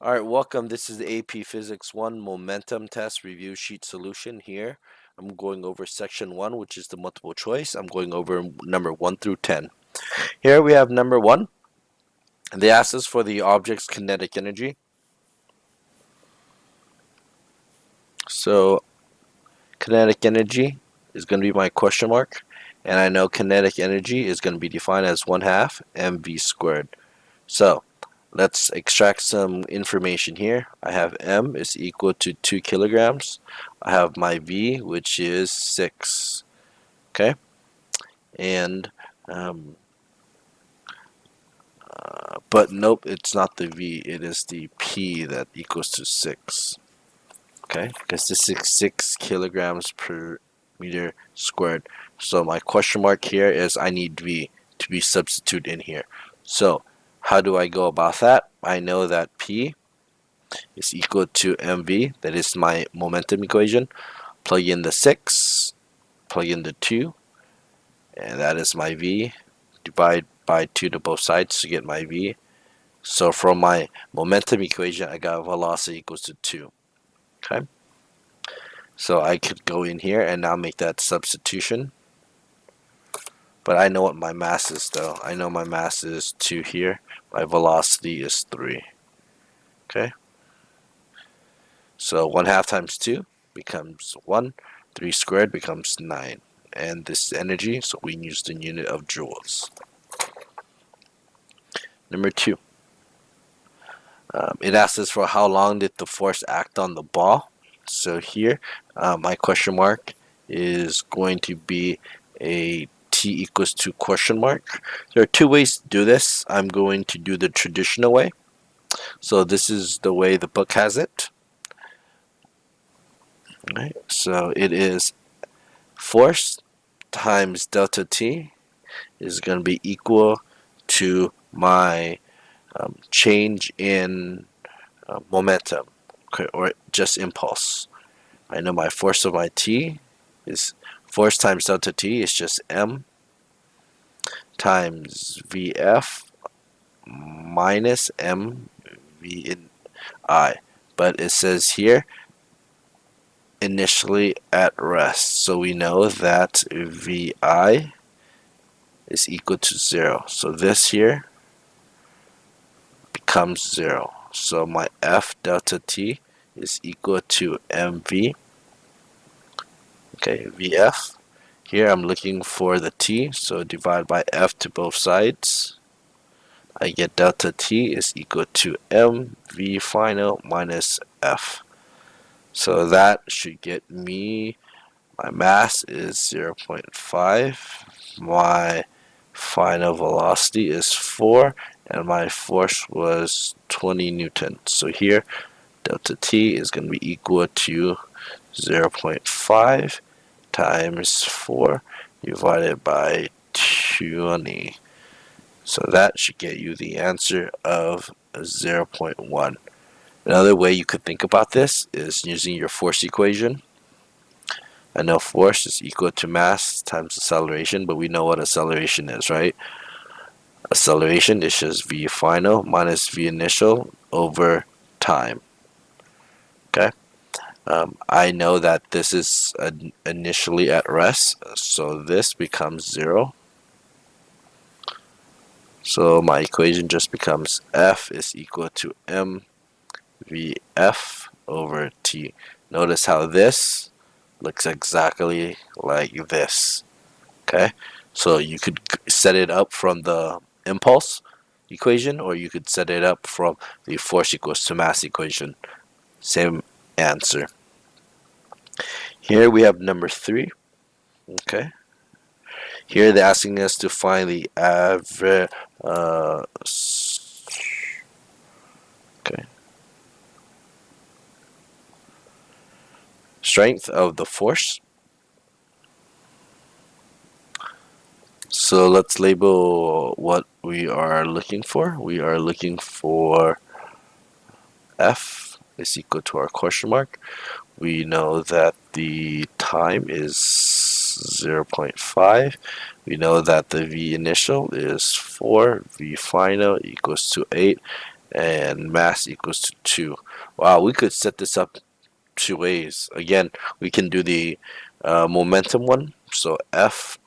All right, welcome. This is the AP Physics 1 Momentum Test Review Sheet Solution here. I'm going over section 1, which is the multiple choice. I'm going over number 1 through 10. Here we have number 1. They asked us for the object's kinetic energy. So kinetic energy is going to be my question mark. And I know kinetic energy is going to be defined as 1 half mv squared. So let's extract some information here. I have m is equal to 2 kilograms. I have my v, which is 6. Okay, and um, but nope, it's not the v. It is the p that equals to 6. Okay, because this is 6 kilograms per meter squared. So my question mark here is I need v to be substituted in here. So how do I go about that? I know that p is equal to mv, that is my momentum equation. Plug in the 6, plug in the 2, and that is my v. Divide by 2 to both sides to get my v. So from my momentum equation, I got velocity equals to 2. Okay, so I could go in here and now make that substitution. But I know what my mass is though. I know my mass is 2 here. My velocity is 3. Okay, so 1 half times 2 becomes 1. 3 squared becomes 9. And this is energy, so we use the unit of joules. Number 2. It asks us for how long did the force act on the ball. So here, my question mark is going to be a t equals to question mark. There are two ways to do this. I'm going to do the traditional way. So this is the way the book has it. Right. So it is force times delta t is going to be equal to my change in momentum, okay, or just impulse. I know my force of my t is force times delta t is just m times vf minus m v in I. But it says here initially at rest, so we know that vi is equal to 0. So this here becomes 0. So my f delta t is equal to mv. Okay, vf. Here I'm looking for the t, so divide by f to both sides. I get delta t is equal to mv final minus f. So that should get me, my mass is 0.5, my final velocity is 4, and my force was 20 newton. So here delta t is going to be equal to 0.5 times 4 divided by 20. So that should get you the answer of 0.1. Another way you could think about this is using your force equation. I know force is equal to mass times acceleration, but we know what acceleration is, right? Acceleration is just v final minus v initial over time. Okay. I know that this is initially at rest, so this becomes 0. So my equation just becomes F is equal to mvf over t. Notice how this looks exactly like this. Okay, so you could set it up from the impulse equation, or you could set it up from the force equals to mass equation. Same answer. Here we have number 3. Okay, here they're asking us to find the average. Okay, strength of the force. So let's label what we are looking for. We are looking for F is equal to our question mark. We know that the time is 0.5. We know that the V initial is 4. V final equals to 8. and mass equals to 2. Wow, we could set this up two ways. Again, we can do the momentum one. So F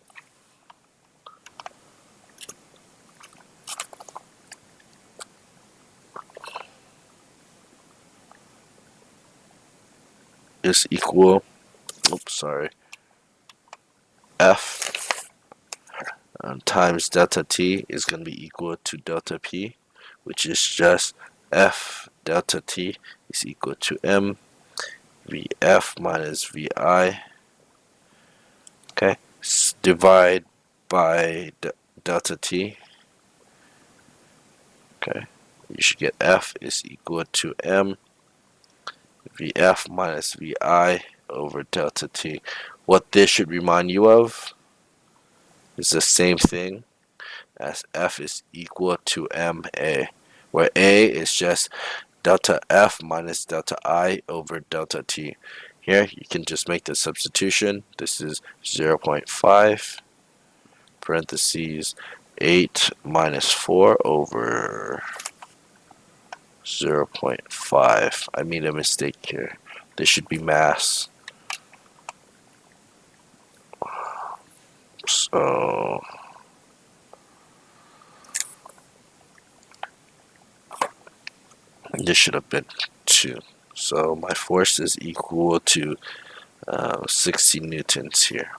is equal, oops, sorry, F times delta T is going to be equal to delta P, which is just F delta T is equal to M VF minus VI. Okay, divide by delta T. Okay, you should get F is equal to M VF minus VI over delta T. What this should remind you of is the same thing as F is equal to MA, where A is just delta F minus delta I over delta T. Here you can just make the substitution. This is 0.5 parentheses 8 minus 4 over 0.5. I made a mistake here. This should be mass. So this should have been 2. So my force is equal to 60 newtons here.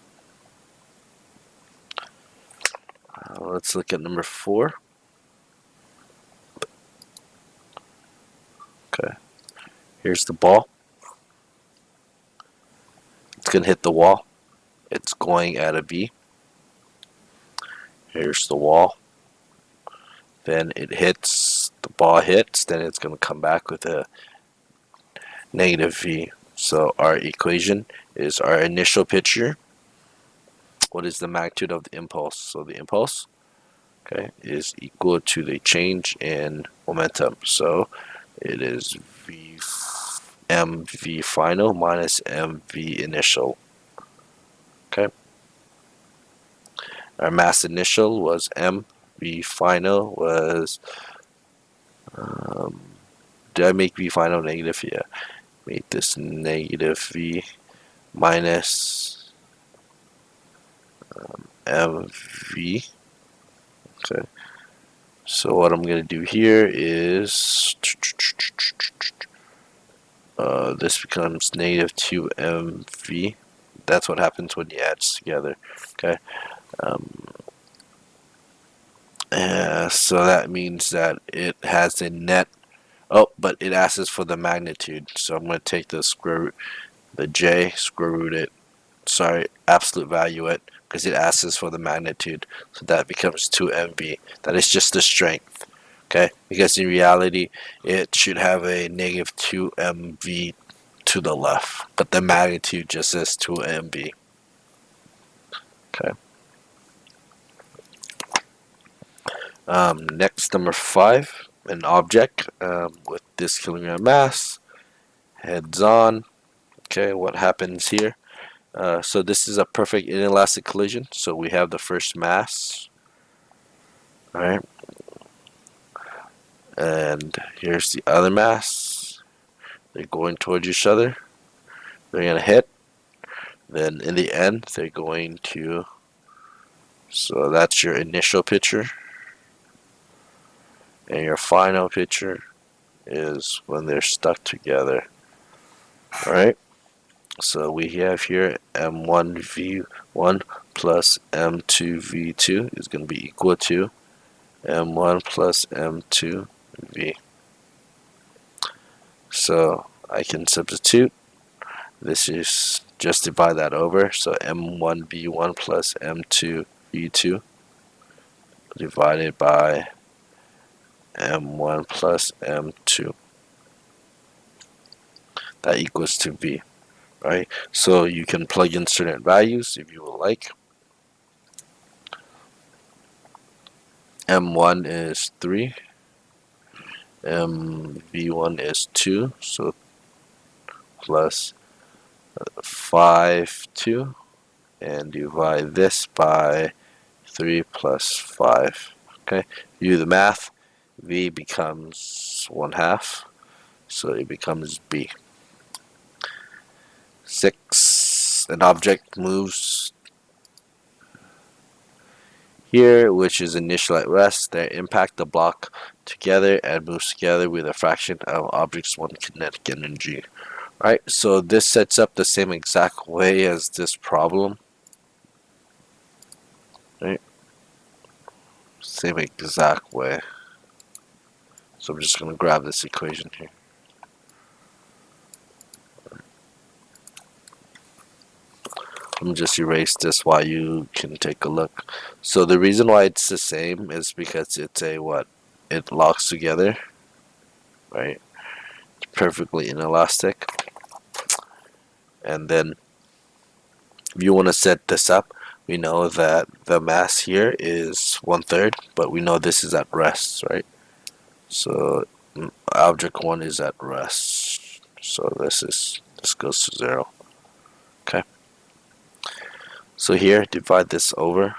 Let's look at number 4. Okay, here's the ball. It's going to hit the wall. It's going at a V. Here's the wall. Then it hits, the ball hits, then it's going to come back with a negative V. So our equation is our initial picture. What is the magnitude of the impulse? So the impulse, okay, is equal to the change in momentum. So it is mv final minus mv initial. Okay. Our mass initial was mv final was, did I make v final negative? Yeah. Make this negative v minus mv. Okay. So what I'm going to do here is this becomes negative 2mv. That's what happens when you add together. Okay. So that means that it has a net. Oh, but it asks for the magnitude. So I'm going to take the square root, the j, square root it, sorry, absolute value it, because it asks for the magnitude. So that becomes 2mv. That is just the strength. Okay, because in reality it should have a negative 2mv to the left, but the magnitude just says 2mv. Okay. Next, number 5, an object with this kilogram mass, heads on. Okay, what happens here? So this is a perfect inelastic collision. So we have the first mass, all right, and here's the other mass. They're going towards each other. They're gonna hit. Then in the end, they're going to. So that's your initial picture, and your final picture is when they're stuck together. All right. So we have here m1v1 plus m2v2 is going to be equal to m1 plus m2v. So I can substitute. This is just divide that over. So m1v1 plus m2v2 divided by m1 plus m2. That equals to v. Right? So you can plug in certain values if you would like. M1 is 3, MV1 is 2, so plus 5, 2, and divide this by 3 plus 5. Okay, you do the math, V becomes 1/2, so it becomes B. 6. An object moves here, which is initial at rest. They impact the block together and moves together with a fraction of object's one kinetic energy. Right, so this sets up the same exact way as this problem. Right, same exact way. So I'm just going to grab this equation here. Let me just erase this while you can take a look. So the reason why it's the same is because it's a what? It locks together, right? Perfectly inelastic. And then if you want to set this up, we know that the mass here is 1/3, but we know this is at rest, right? So object 1 is at rest. So this goes to 0. Okay. So here, divide this over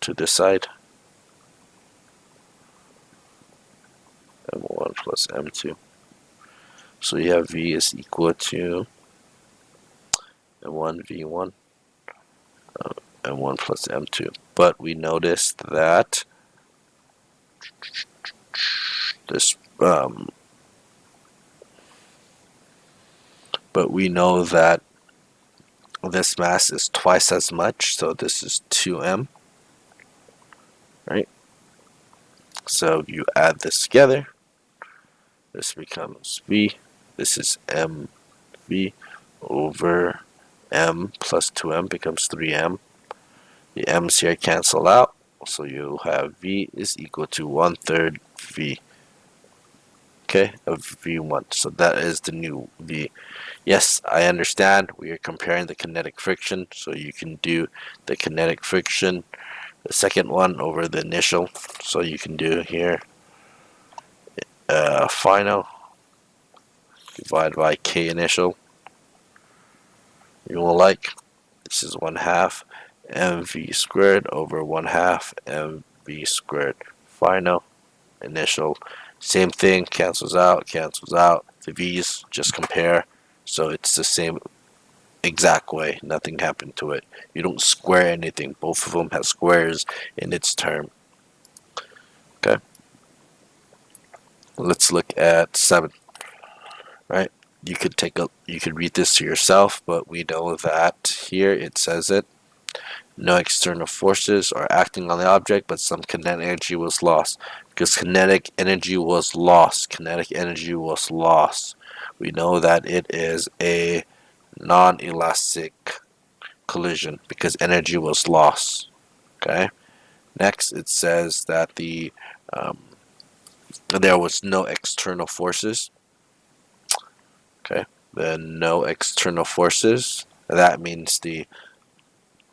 to this side. M1 plus M2. So you have V is equal to M1 V1 M1 plus M2. But we noticed that this but we know that this mass is twice as much, so this is 2m, right? So you add this together, this becomes V, this is mv over m plus 2m becomes 3m. The m's here cancel out, so you have V is equal to 1/3 V, okay, of V1. So that is the new V. Yes, I understand we are comparing the kinetic friction, so you can do the kinetic friction, the second one over the initial. So you can do here final divided by K initial. You will like, this is 1/2 mv squared over 1/2 mv squared final initial. Same thing, cancels out, cancels out. The v's just compare, so it's the same exact way. Nothing happened to it. You don't square anything. Both of them have squares in its term. Okay. Let's look at 7. Right. You could read this to yourself, but we know that here it says it. No external forces are acting on the object, but some kinetic energy was lost. Because kinetic energy was lost. Kinetic energy was lost. We know that it is a non-elastic collision because energy was lost. Okay. Next, it says that there was no external forces. Okay. Then no external forces. That means the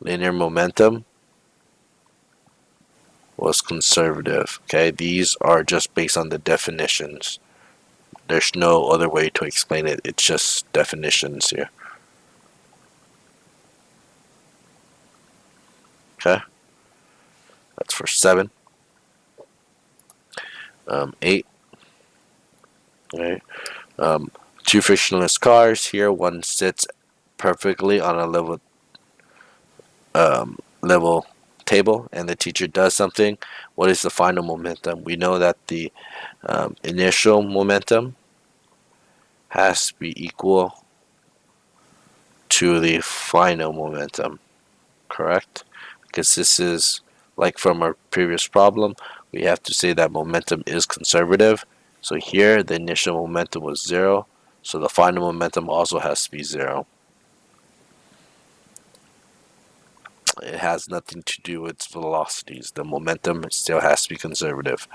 linear momentum was conservative. Okay. These are just based on the definitions. There's no other way to explain it. It's just definitions here. Okay. That's for 7. 8. Right. Two frictionless cars. Here, one sits perfectly on a level table, and the teacher does something. What is the final momentum? We know that the initial momentum has to be equal to the final momentum, correct? Because this is like from our previous problem, we have to say that momentum is conservative. So here the initial momentum was 0, so the final momentum also has to be 0. It has nothing to do with velocities. The momentum still has to be conservative.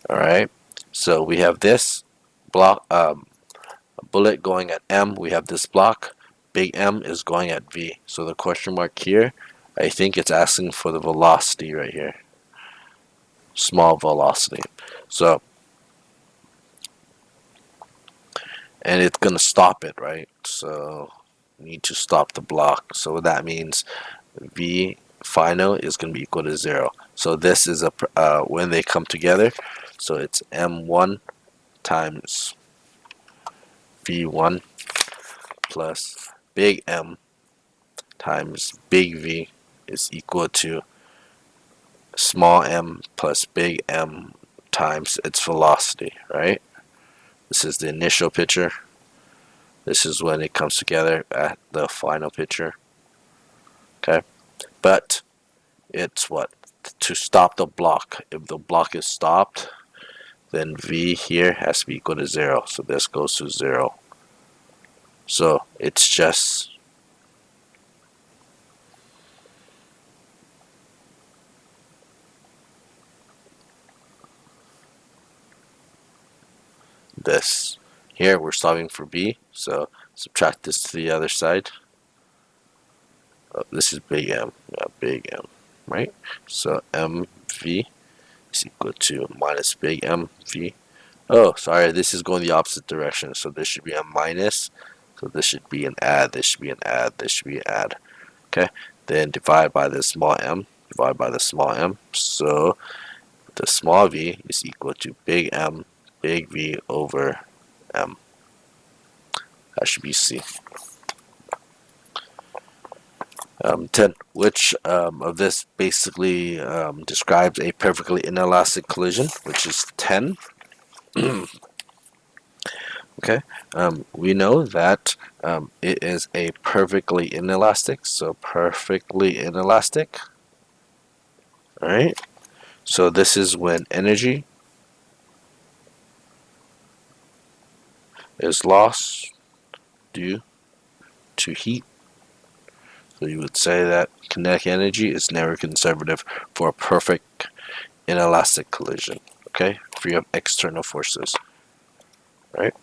Alright, so we have this block, bullet going at M. We have this block. Big M is going at V. So the question mark here, I think it's asking for the velocity right here. Small velocity. So, and it's going to stop it, right? So, need to stop the block. So that means V final is going to be equal to 0. So this is when they come together, So it's m1 times v1 plus big M times big V is equal to small m plus big M times its velocity, right? This is the initial picture. This is when it comes together at the final picture. Okay, but it's what? To stop the block. If the block is stopped, then V here has to be equal to 0. So this goes to 0. So it's just this. Here we're solving for B, so subtract this to the other side. Oh, this is big M, yeah, big M, right? So MV is equal to minus big MV. Oh, sorry, this is going the opposite direction, so this should be a minus. So this should be an add, this should be an add, this should be an add. Okay, then divide by the small m, divide by the small m. So the small v is equal to big M, big V over M. That should be C. 10. Which of this basically describes a perfectly inelastic collision, which is 10. Okay, we know that it is a perfectly inelastic, so perfectly inelastic. Alright, so this is when energy is lost due to heat. So you would say that kinetic energy is never conservative for a perfect inelastic collision. Okay, free of external forces. Right?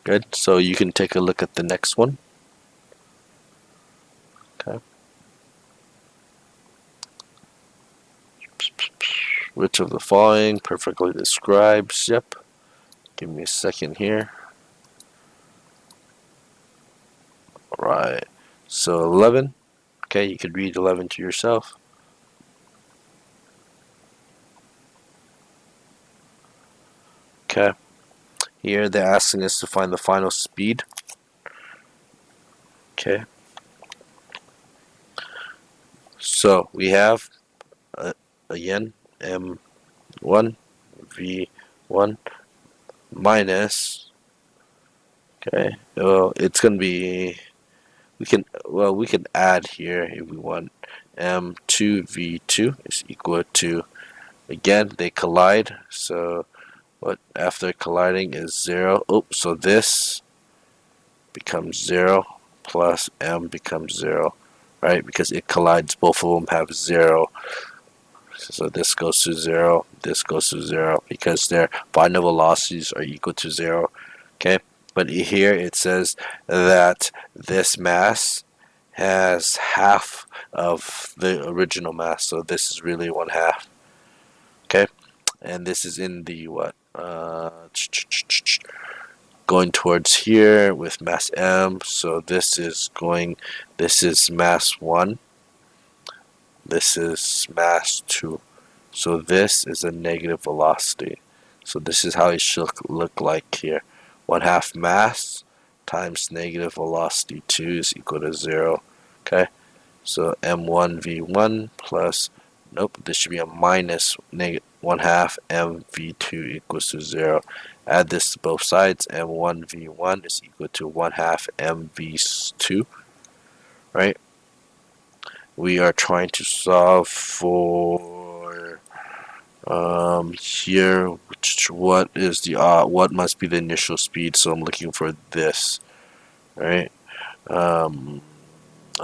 Good. So you can take a look at the next one. Okay. Which of the following perfectly describes? Yep. Give me a second here. Alright. So 11. Okay, you could read 11 to yourself. Okay. Here they're asking us to find the final speed. Okay. So we have again m1 v1 minus. Okay. Well, it's gonna be we can add here if we want. M2 v2 is equal to, again they collide, so what after colliding is 0. Oh, so this becomes 0 plus m becomes 0, right? Because it collides, both of them have 0. So this goes to 0, this goes to 0 because their final velocities are equal to 0. Okay, but here it says that this mass has half of the original mass, so this is really 1/2. Okay, and this is in the what? Going towards here with mass m. So this is going. This is mass 1. This is mass 2. So this is a negative velocity. So this is how it should look like here. 1/2 mass times negative velocity 2 is equal to 0. Okay, so m1 v1 plus, nope, this should be a minus 1/2 m v2 equals to 0. Add this to both sides. m1 v1 is equal to 1/2 m v2, right? We are trying to solve for here, what is the what must be the initial speed? So I'm looking for this, right? Um,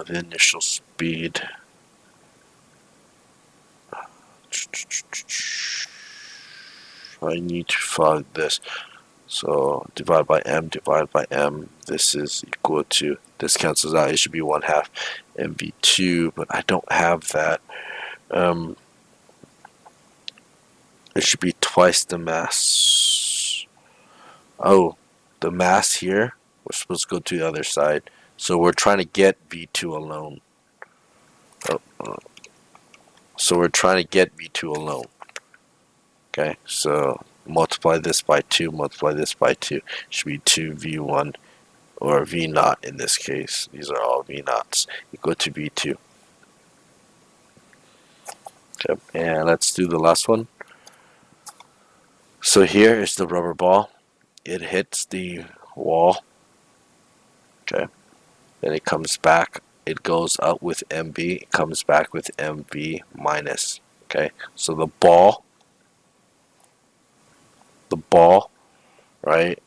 the initial speed. I need to find this. So divide by m, divide by m. This is equal to, this cancels out. It should be 1/2 mv2, but I don't have that. It should be twice the mass. Oh, the mass here, we're supposed to go to the other side. So we're trying to get v2 alone. Oh, So we're trying to get V2 alone. Okay, so multiply this by 2, multiply this by 2. Should be 2V1 or V naught in this case. These are all V naughts equal to V2. Okay, and let's do the last one. So here is the rubber ball. It hits the wall. Okay, then it comes back. It goes up with MB. It comes back with MV minus. Okay, so the ball, right?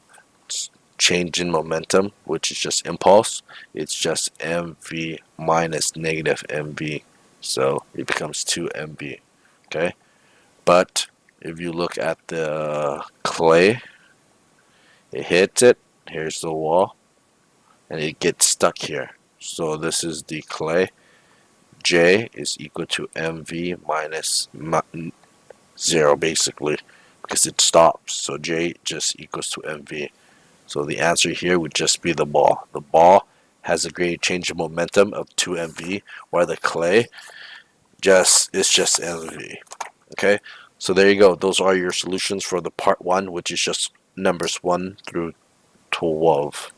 Change in momentum, which is just impulse, it's just mv minus negative mv. So it becomes 2 mv. Okay, but if you look at the clay, it hits it. Here's the wall, and it gets stuck here. So this is the clay. J is equal to mv minus 0, basically, because it stops. So J just equals to mv. So the answer here would just be the ball. The ball has a great change of momentum of 2 mv, while the clay just mv. Okay, so there you go. Those are your solutions for the part 1, which is just numbers 1 through 12.